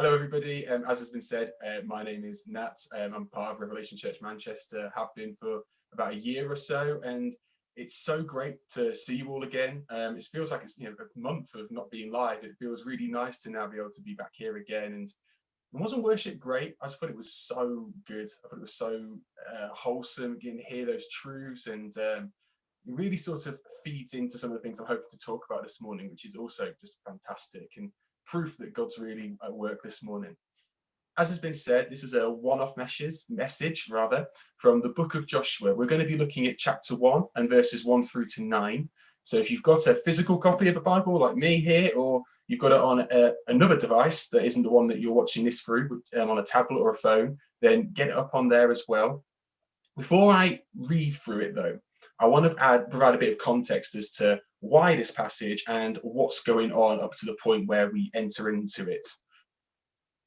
Hello, everybody. As has been said, my name is Nat. I'm part of Revelation Church Manchester, have been for about a year or so, and it's so great to see you all again. It feels like it's a month of not being live. It feels really nice to now be able to be back here again. And wasn't worship great? I just thought it was so good. I thought it was so wholesome, getting to hear those truths, and it really sort of feeds into some of the things I'm hoping to talk about this morning, which is also just fantastic and proof that God's really at work this morning. As has been said, this is a one-off message from the book of Joshua. We're going to be looking at chapter 1 and verses 1 through to 9. So if you've got a physical copy of the Bible like me here, or you've got it on another device that isn't the one that you're watching this through, on a tablet or a phone, then get it up on there as well. Before I read through it, though, I want to provide a bit of context as to why this passage and what's going on up to the point where we enter into it.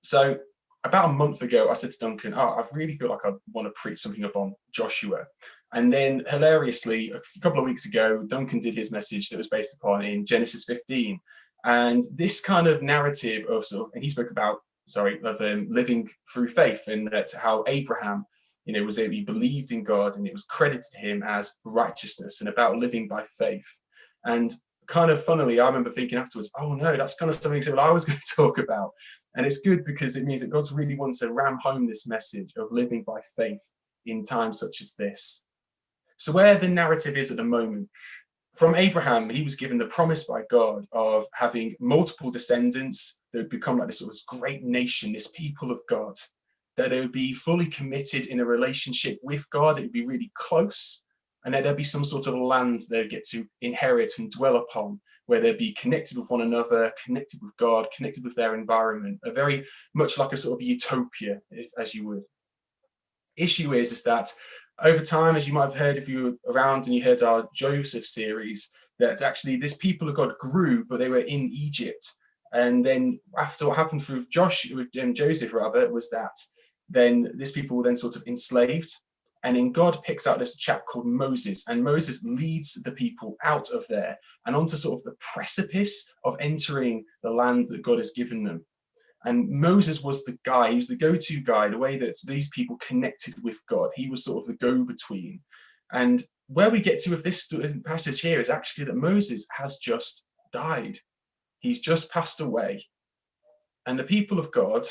So about a month ago, I said to Duncan, I really feel like I want to preach something upon Joshua. And then hilariously, a couple of weeks ago, Duncan did his message that was based upon in Genesis 15. And this kind of narrative of and he spoke about, living through faith, and that's how Abraham, he believed in God and it was credited to him as righteousness, and about living by faith. And kind of funnily, I remember thinking afterwards, oh no, that's kind of something that I was going to talk about. And it's good because it means that God's really wants to ram home this message of living by faith in times such as this. So where the narrative is at the moment, from Abraham, he was given the promise by God of having multiple descendants that would become like this sort of great nation, this people of God, that they would be fully committed in a relationship with God. It would be really close, and that there'd be some sort of land they'd get to inherit and dwell upon, where they'd be connected with one another, connected with God, connected with their environment, a very much like a sort of utopia, as you would. Issue is that over time, as you might have heard if you were around and you heard our Joseph series, that actually this people of God grew, but they were in Egypt. And then after what happened with Joseph, was that then this people were then sort of enslaved. And then God picks out this chap called Moses, and Moses leads the people out of there and onto sort of the precipice of entering the land that God has given them. And Moses was the guy, he was the go-to guy, the way that these people connected with God. He was sort of the go-between. And where we get to with this passage here is actually that Moses has just died. He's just passed away. And the people of God,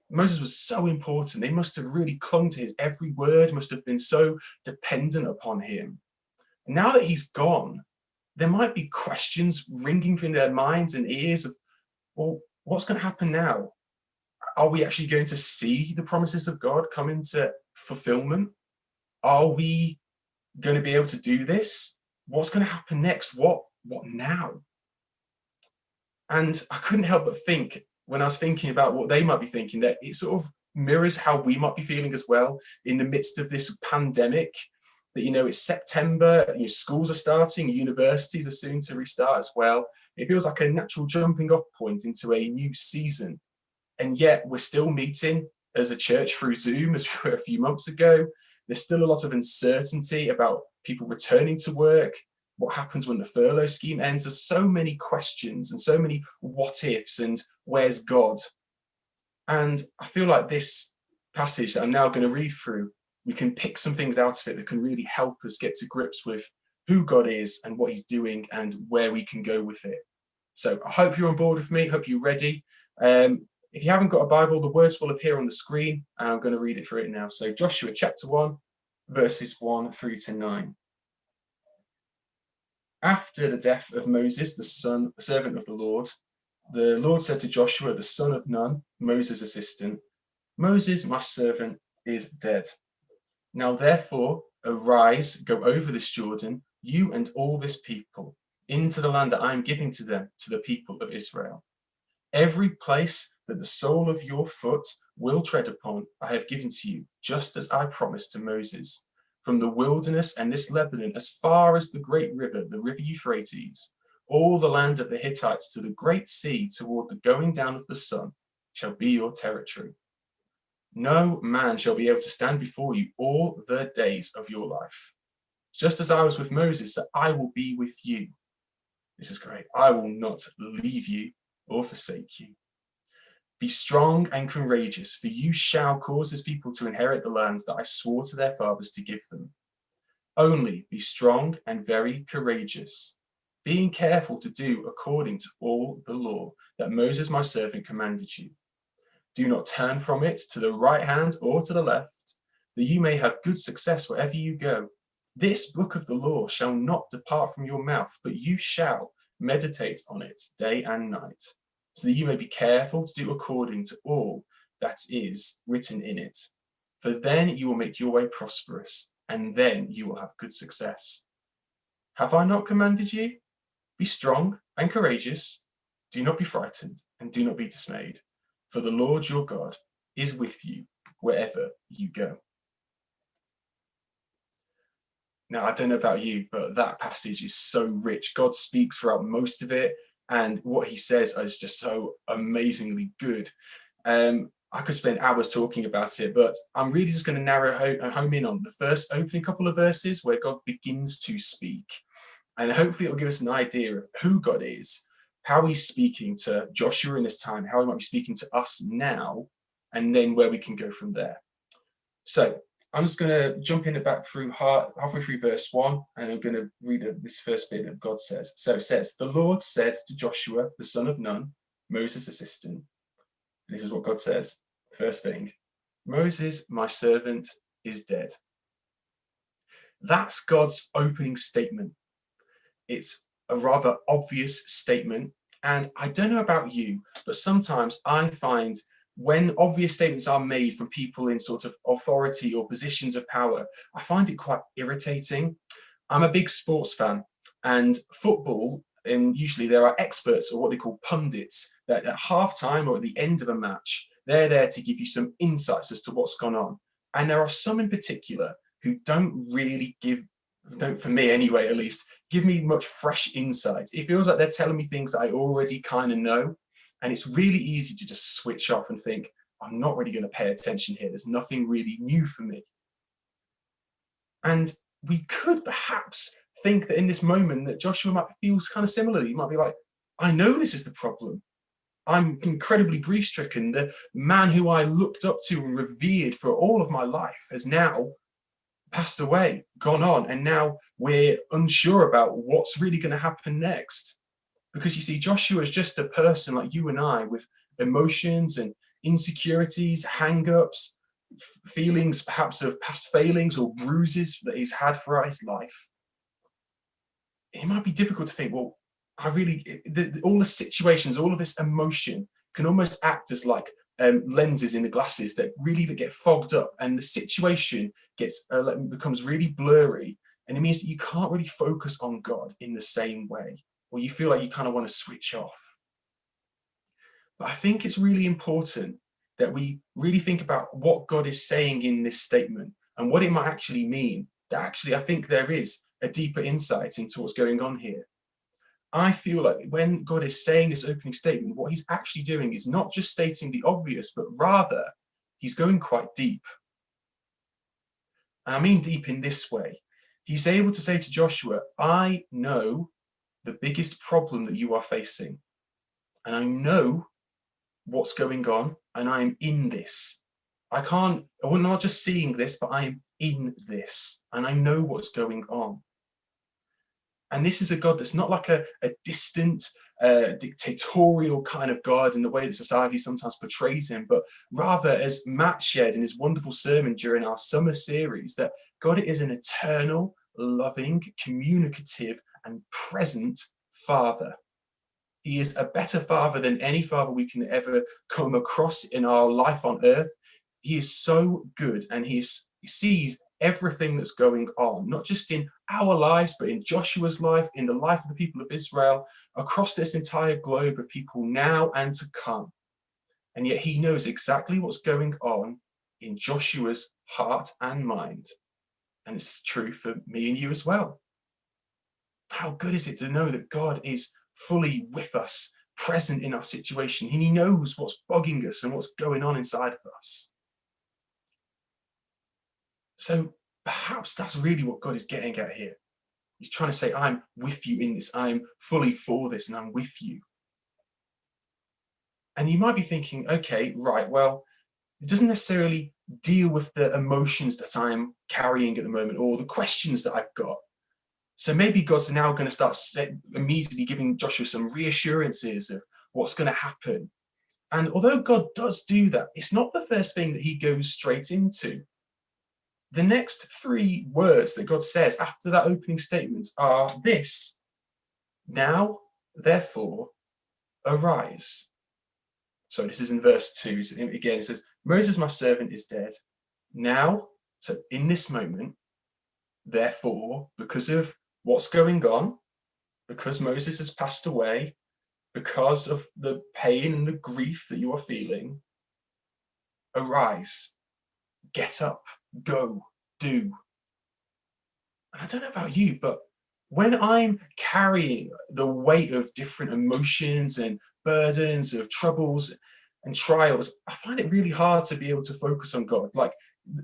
Moses was so important. They must have really clung to his every word, must have been so dependent upon him. And now that he's gone, there might be questions ringing through their minds and ears of, well, what's going to happen now? Are we actually going to see the promises of God come into fulfillment? Are we going to be able to do this? What's going to happen next? What now? And I couldn't help but think, when I was thinking about what they might be thinking, that it sort of mirrors how we might be feeling as well in the midst of this pandemic. That, it's September, schools are starting, universities are soon to restart as well. It feels like a natural jumping off point into a new season. And yet we're still meeting as a church through Zoom as we were a few months ago. There's still a lot of uncertainty about people returning to work. What happens when the furlough scheme ends? There's so many questions and so many what ifs and where's God? And I feel like this passage that I'm now going to read through, we can pick some things out of it that can really help us get to grips with who God is and what he's doing and where we can go with it. So I hope you're on board with me. I hope you're ready. If you haven't got a Bible, the words will appear on the screen, and I'm going to read it through it now. So Joshua chapter 1, verses 1 through to 9. After the death of Moses, the servant of the Lord said to Joshua, the son of Nun, Moses' assistant, Moses, my servant, is dead. Now therefore, arise, go over this Jordan, you and all this people, into the land that I am giving to them, to the people of Israel. Every place that the sole of your foot will tread upon, I have given to you, just as I promised to Moses. From the wilderness and this Lebanon, as far as the great river, the river Euphrates, all the land of the Hittites to the great sea toward the going down of the sun shall be your territory. No man shall be able to stand before you all the days of your life. Just as I was with Moses, so I will be with you. This is great. I will not leave you or forsake you. Be strong and courageous, for you shall cause this people to inherit the lands that I swore to their fathers to give them. Only be strong and very courageous, being careful to do according to all the law that Moses my servant commanded you. Do not turn from it to the right hand or to the left, that you may have good success wherever you go. This book of the law shall not depart from your mouth, but you shall meditate on it day and night, so that you may be careful to do according to all that is written in it. For then you will make your way prosperous, and then you will have good success. Have I not commanded you? Be strong and courageous. Do not be frightened, and do not be dismayed, for the Lord your God is with you wherever you go. Now, I don't know about you, but that passage is so rich. God speaks throughout most of it, and what he says is just so amazingly good. I could spend hours talking about it, but I'm really just going to narrow home in on the first opening couple of verses where God begins to speak. And hopefully it will give us an idea of who God is, how he's speaking to Joshua in this time, how he might be speaking to us now, and then where we can go from there. So I'm just going to jump in the back through halfway through verse 1, and I'm going to read this first bit that God says. So it says, the Lord said to Joshua, the son of Nun, Moses' assistant, and this is what God says. First thing, Moses, my servant, is dead. That's God's opening statement. It's a rather obvious statement. And I don't know about you, but sometimes I find when obvious statements are made from people in sort of authority or positions of power, I find it quite irritating. I'm a big sports fan, and football, and usually there are experts or what they call pundits that at halftime or at the end of a match, they're there to give you some insights as to what's gone on. And there are some in particular who don't really for me anyway, at least, give me much fresh insight. It feels like they're telling me things that I already kind of know. And it's really easy to just switch off and think, I'm not really going to pay attention here. There's nothing really new for me. And we could perhaps think that in this moment that Joshua might feel kind of similarly. He might be like, I know this is the problem. I'm incredibly grief-stricken. The man who I looked up to and revered for all of my life has now passed away, gone on, and now we're unsure about what's really going to happen next. Because you see, Joshua is just a person like you and I with emotions and insecurities, hang-ups, feelings perhaps of past failings or bruises that he's had throughout his life. It might be difficult to think, well, all the situations, all of this emotion can almost act as like lenses in the glasses that get fogged up, and the situation becomes really blurry, and it means that you can't really focus on God in the same way, or you feel like you kind of want to switch off. But I think it's really important that we really think about what God is saying in this statement and what it might actually mean. That actually, I think there is a deeper insight into what's going on here. I feel like when God is saying this opening statement, what he's actually doing is not just stating the obvious, but rather he's going quite deep. And I mean deep in this way. He's able to say to Joshua, I know the biggest problem that you are facing, and I know what's going on, and I am in this. I'm not just seeing this, but I am in this, and I know what's going on. And this is a God that's not like a distant, dictatorial kind of God in the way that society sometimes portrays him, but rather, as Matt shared in his wonderful sermon during our summer series, that God is an eternal, loving, communicative, and present Father. He is a better Father than any father we can ever come across in our life on earth. He is so good, and he sees everything that's going on, not just in our lives, but in Joshua's life, in the life of the people of Israel, across this entire globe of people now and to come. And yet he knows exactly what's going on in Joshua's heart and mind. And it's true for me and you as well. How good is it to know that God is fully with us, present in our situation, and he knows what's bugging us and what's going on inside of us. So perhaps that's really what God is getting at here. He's trying to say, I'm with you in this. I'm fully for this, and I'm with you. And you might be thinking, okay, right, well, it doesn't necessarily deal with the emotions that I'm carrying at the moment or the questions that I've got. So maybe God's now going to start immediately giving Joshua some reassurances of what's going to happen. And although God does do that, it's not the first thing that he goes straight into. The next three words that God says after that opening statement are this: now, therefore, arise. So this is in verse 2. So again, it says, Moses, my servant, is dead. Now, so in this moment, therefore, because of what's going on, because Moses has passed away, because of the pain and the grief that you are feeling, arise, get up, go, do. And I don't know about you, but when I'm carrying the weight of different emotions and burdens of troubles and trials, I find it really hard to be able to focus on God. Like,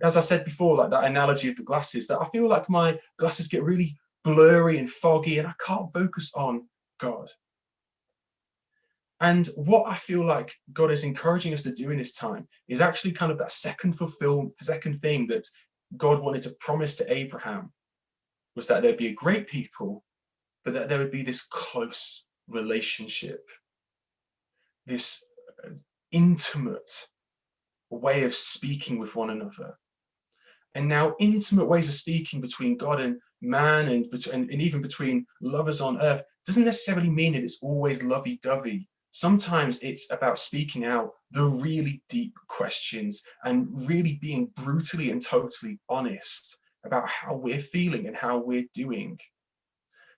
as I said before, like that analogy of the glasses, that I feel like my glasses get really blurry and foggy and I can't focus on God. And what I feel like God is encouraging us to do in this time is actually kind of that second thing that God wanted to promise to Abraham, was that there'd be a great people, but that there would be this close relationship, this intimate way of speaking with one another. And now intimate ways of speaking between God and man and even between lovers on earth doesn't necessarily mean that it's always lovey-dovey. Sometimes it's about speaking out the really deep questions and really being brutally and totally honest about how we're feeling and how we're doing.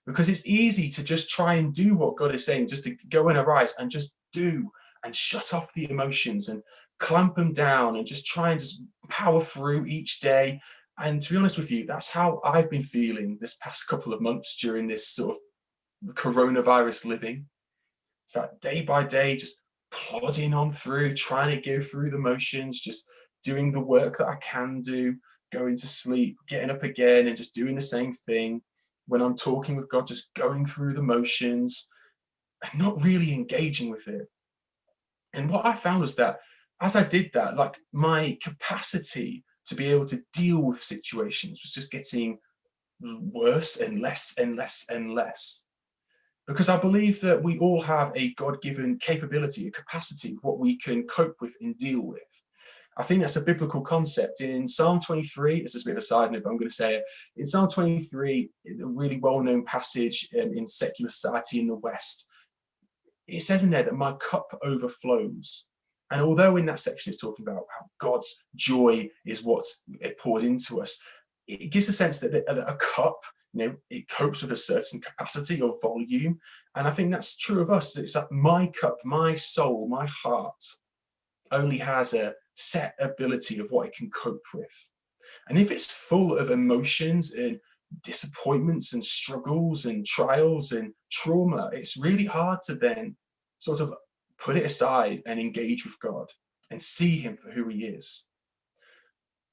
Because it's easy to just try and do what God is saying, just to go and arise and just do and shut off the emotions and clamp them down and just try and just power through each day. And to be honest with you, that's how I've been feeling this past couple of months during this sort of coronavirus living. It's like day by day, just plodding on through, trying to go through the motions, just doing the work that I can do, going to sleep, getting up again and just doing the same thing. When I'm talking with God, just going through the motions and not really engaging with it. And what I found was that as I did that, like my capacity to be able to deal with situations was just getting worse and less and less and less. Because I believe that we all have a God-given capability, a capacity of what we can cope with and deal with. I think that's a biblical concept. In Psalm 23, it's just a bit of a side note, but I'm going to say it. In Psalm 23, a really well-known passage in secular society in the West, it says in there that my cup overflows. And although in that section it's talking about how God's joy is what's poured into us, it gives a sense that a cup, it copes with a certain capacity or volume. And I think that's true of us. It's that my cup, my soul, my heart only has a set ability of what it can cope with. And if it's full of emotions and disappointments and struggles and trials and trauma, it's really hard to then sort of put it aside and engage with God and see him for who he is.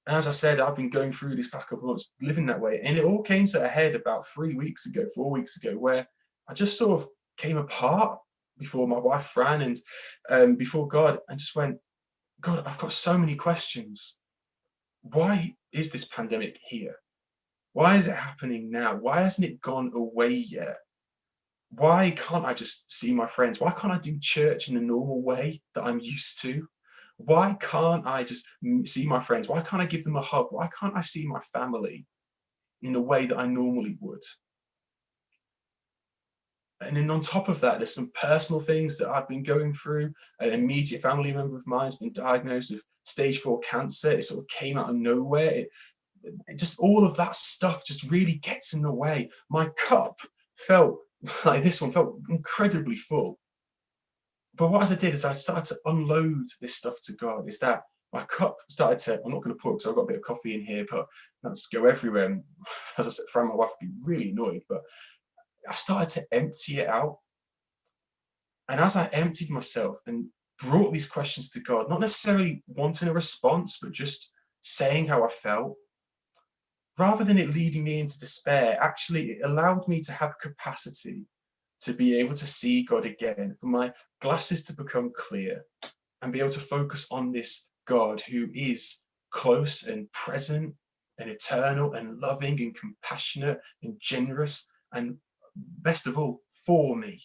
And as I said, I've been going through these past couple of months living that way. And it all came to a head about 4 weeks ago, where I just sort of came apart before my wife Fran and before God, and just went, God, I've got so many questions. Why is this pandemic here? Why is it happening now? Why hasn't it gone away yet? Why can't I just see my friends? Why can't I do church in the normal way that I'm used to? Why can't I just see my friends? Why can't I give them a hug? Why can't I see my family in the way that I normally would? And then on top of that, there's some personal things that I've been going through. An immediate family member of mine has been diagnosed with stage 4 cancer. It sort of came out of nowhere. It just, all of that stuff just really gets in the way. My cup felt like this one felt incredibly full. But what I did is I started to unload this stuff to God. Is that my cup started to, I'm not going to pour because I've got a bit of coffee in here, but not just go everywhere. And as I said, Fran, my wife would be really annoyed, but I started to empty it out. And as I emptied myself and brought these questions to God, not necessarily wanting a response, but just saying how I felt, rather than it leading me into despair, actually it allowed me to have capacity to be able to see God again, for my glasses to become clear and be able to focus on this God who is close and present and eternal and loving and compassionate and generous and best of all, for me.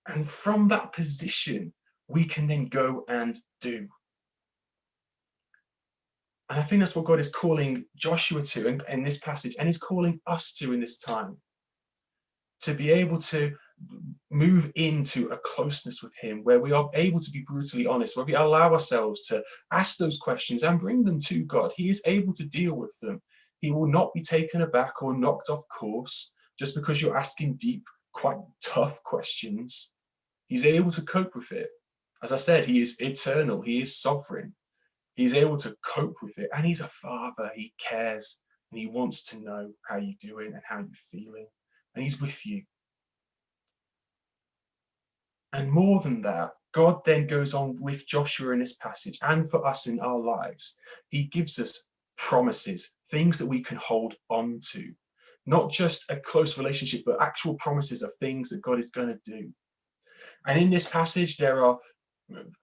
And from that position, we can then go and do. And I think that's what God is calling Joshua to in this passage, and he's calling us to in this time, to be able to move into a closeness with him, where we are able to be brutally honest, where we allow ourselves to ask those questions and bring them to God. He is able to deal with them. He will not be taken aback or knocked off course just because you're asking deep, quite tough questions. He's able to cope with it. As I said, he is eternal. He is sovereign. He's able to cope with it. And he's a father. He cares. And he wants to know how you're doing and how you're feeling. And he's with you. And more than that, God then goes on with Joshua in this passage and for us in our lives. He gives us promises, things that we can hold on to. Not just a close relationship, but actual promises of things that God is going to do. And in this passage, there are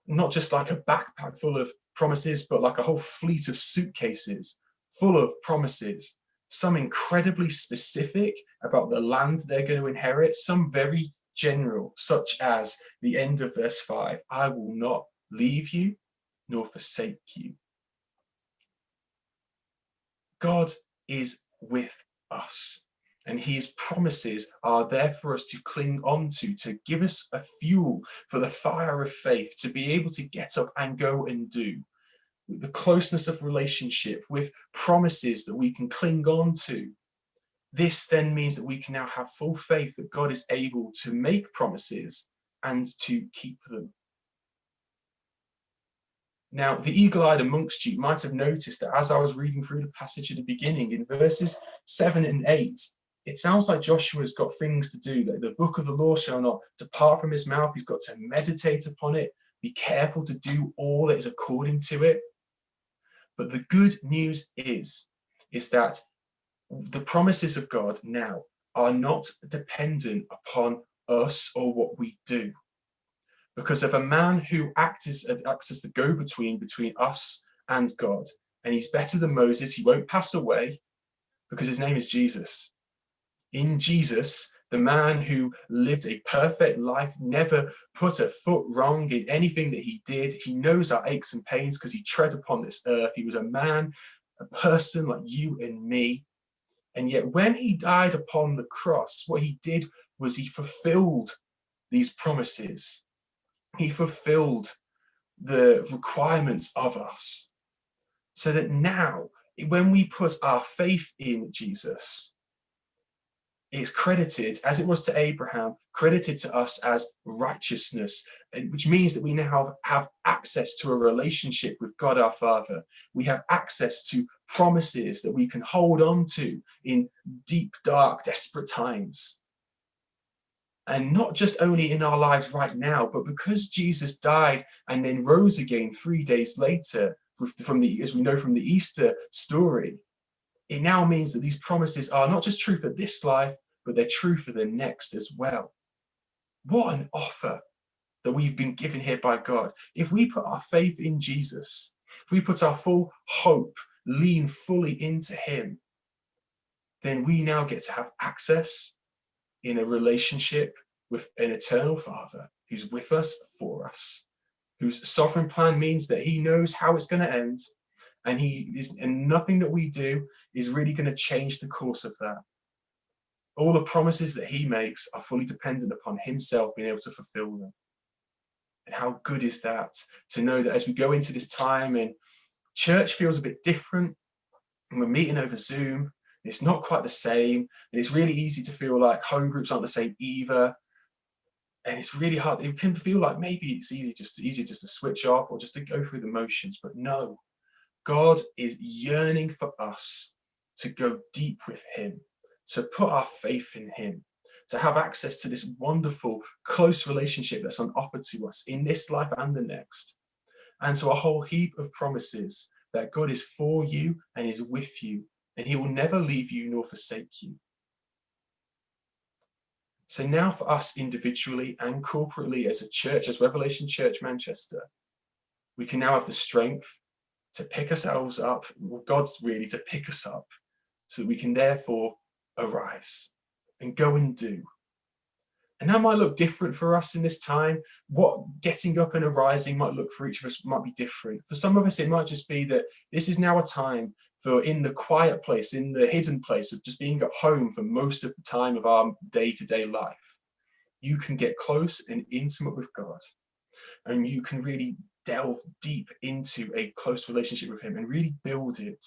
not just like a backpack full of promises, but like a whole fleet of suitcases full of promises. Some incredibly specific about the land they're going to inherit, some very general, such as the end of verse 5, I will not leave you nor forsake you. God is with us, and his promises are there for us to cling on to give us a fuel for the fire of faith, to be able to get up and go and do. The closeness of relationship with promises that we can cling on to. This then means that we can now have full faith that God is able to make promises and to keep them. Now, the eagle-eyed amongst you might have noticed that as I was reading through the passage at the beginning, in verses 7 and 8, it sounds like Joshua's got things to do. That the book of the law shall not depart from his mouth. He's got to meditate upon it, be careful to do all that is according to it. But the good news is that the promises of God now are not dependent upon us or what we do. Because of a man who acts as the go-between between us and God, and he's better than Moses, he won't pass away, because his name is Jesus. In Jesus, the man who lived a perfect life, never put a foot wrong in anything that he did. He knows our aches and pains because he tread upon this earth. He was a man, a person like you and me. And yet when he died upon the cross, what he did was he fulfilled these promises. He fulfilled the requirements of us. So that now, when we put our faith in Jesus, it's credited, as it was to Abraham, credited to us as righteousness, which means that we now have access to a relationship with God our Father. We have access to promises that we can hold on to in deep, dark, desperate times. And not just only in our lives right now, but because Jesus died and then rose again 3 days later, as we know from the Easter story, it now means that these promises are not just true for this life, but they're true for the next as well. What an offer that we've been given here by God. If we put our faith in Jesus, if we put our full hope, lean fully into him, then we now get to have access in a relationship with an eternal Father who's with us, for us, whose sovereign plan means that he knows how it's going to end, and nothing that we do is really going to change the course of that. All the promises that he makes are fully dependent upon himself being able to fulfill them. And how good is that, to know that as we go into this time and church feels a bit different, and we're meeting over Zoom, it's not quite the same, and it's really easy to feel like home groups aren't the same either. And it's really hard. It can feel like maybe it's easy just to switch off or just to go through the motions. But no, God is yearning for us to go deep with him, to put our faith in him, to have access to this wonderful, close relationship that's on offer to us in this life and the next, and to a whole heap of promises that God is for you and is with you, and he will never leave you nor forsake you. So now for us individually and corporately as a church, as Revelation Church Manchester, we can now have the strength to pick ourselves up, well, God's really to pick us up, so that we can therefore arise and go and do. And that might look different for us in this time. What getting up and arising might look for each of us might be different. For some of us, it might just be that this is now a time for, in the quiet place, in the hidden place of just being at home for most of the time of our day-to-day life, you can get close and intimate with God, and you can really delve deep into a close relationship with him and really build it.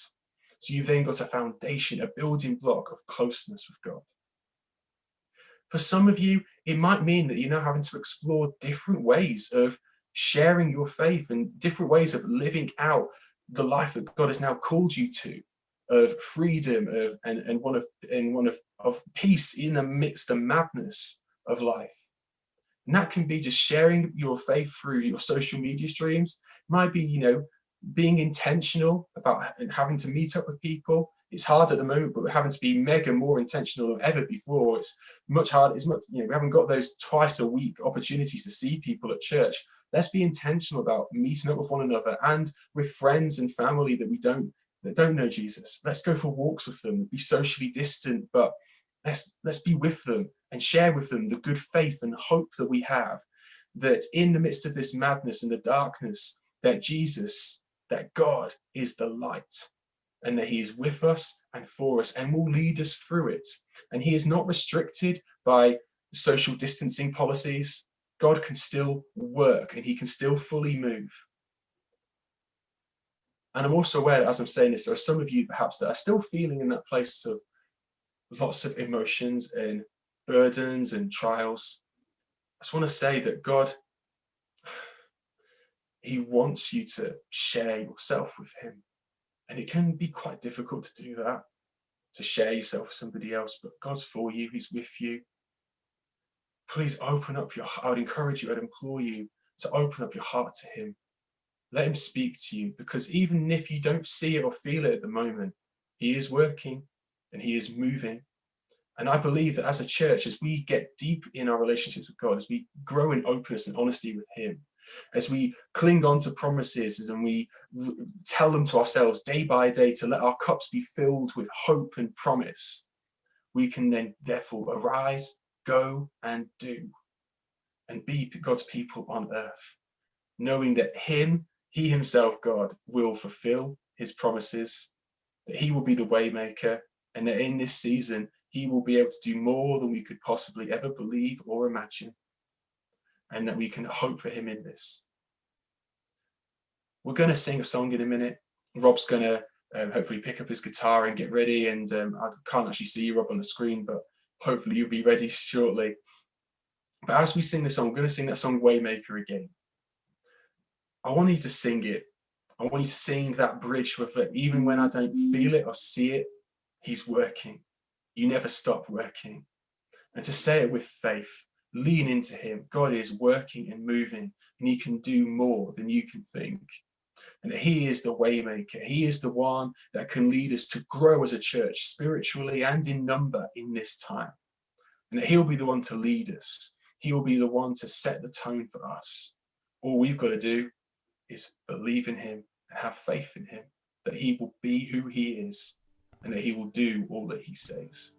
So you've then got a foundation, a building block of closeness with God. For some of you, it might mean that you're now having to explore different ways of sharing your faith and different ways of living out the life that God has now called you to, of freedom, and one of peace in amidst the madness of life. And that can be just sharing your faith through your social media streams. It might be, being intentional about having to meet up with people. It's hard at the moment, but we're having to be mega more intentional than ever before. It's much harder. It's much, we haven't got those twice a week opportunities to see people at church. Let's be intentional about meeting up with one another and with friends and family that don't know Jesus. Let's go for walks with them, be socially distant, but let's be with them and share with them the good faith and hope that we have, that in the midst of this madness and the darkness, that Jesus, that God is the light, and that he is with us and for us and will lead us through it. And he is not restricted by social distancing policies. God can still work and he can still fully move. And I'm also aware that as I'm saying this, there are some of you perhaps that are still feeling in that place of lots of emotions and burdens and trials. I just want to say that God, he wants you to share yourself with him. And it can be quite difficult to do that, to share yourself with somebody else, but God's for you, he's with you. Please open up your heart. I would encourage you, I'd implore you to open up your heart to him. Let him speak to you, because even if you don't see it or feel it at the moment, he is working and he is moving. And I believe that as a church, as we get deep in our relationships with God, as we grow in openness and honesty with him, as we cling on to promises and we tell them to ourselves day by day to let our cups be filled with hope and promise, we can then therefore arise, go and do, and be God's people on earth, knowing that he himself, God, will fulfill his promises, that he will be the way maker, and that in this season, he will be able to do more than we could possibly ever believe or imagine, and that we can hope for him in this. We're going to sing a song in a minute. Rob's going to hopefully pick up his guitar and get ready, and I can't actually see you, Rob, on the screen, but hopefully you'll be ready shortly. But as we sing the song, we're going to sing that song Waymaker again. I want you to sing it. I want you to sing that bridge with it. Even when I don't feel it or see it, he's working. You never stop working. And to say it with faith, lean into him. God is working and moving, and he can do more than you can think. And he is the waymaker. He is the one that can lead us to grow as a church spiritually and in number in this time. And that he'll be the one to lead us. He will be the one to set the tone for us. All we've got to do is believe in him and have faith in him, that he will be who he is and that he will do all that he says.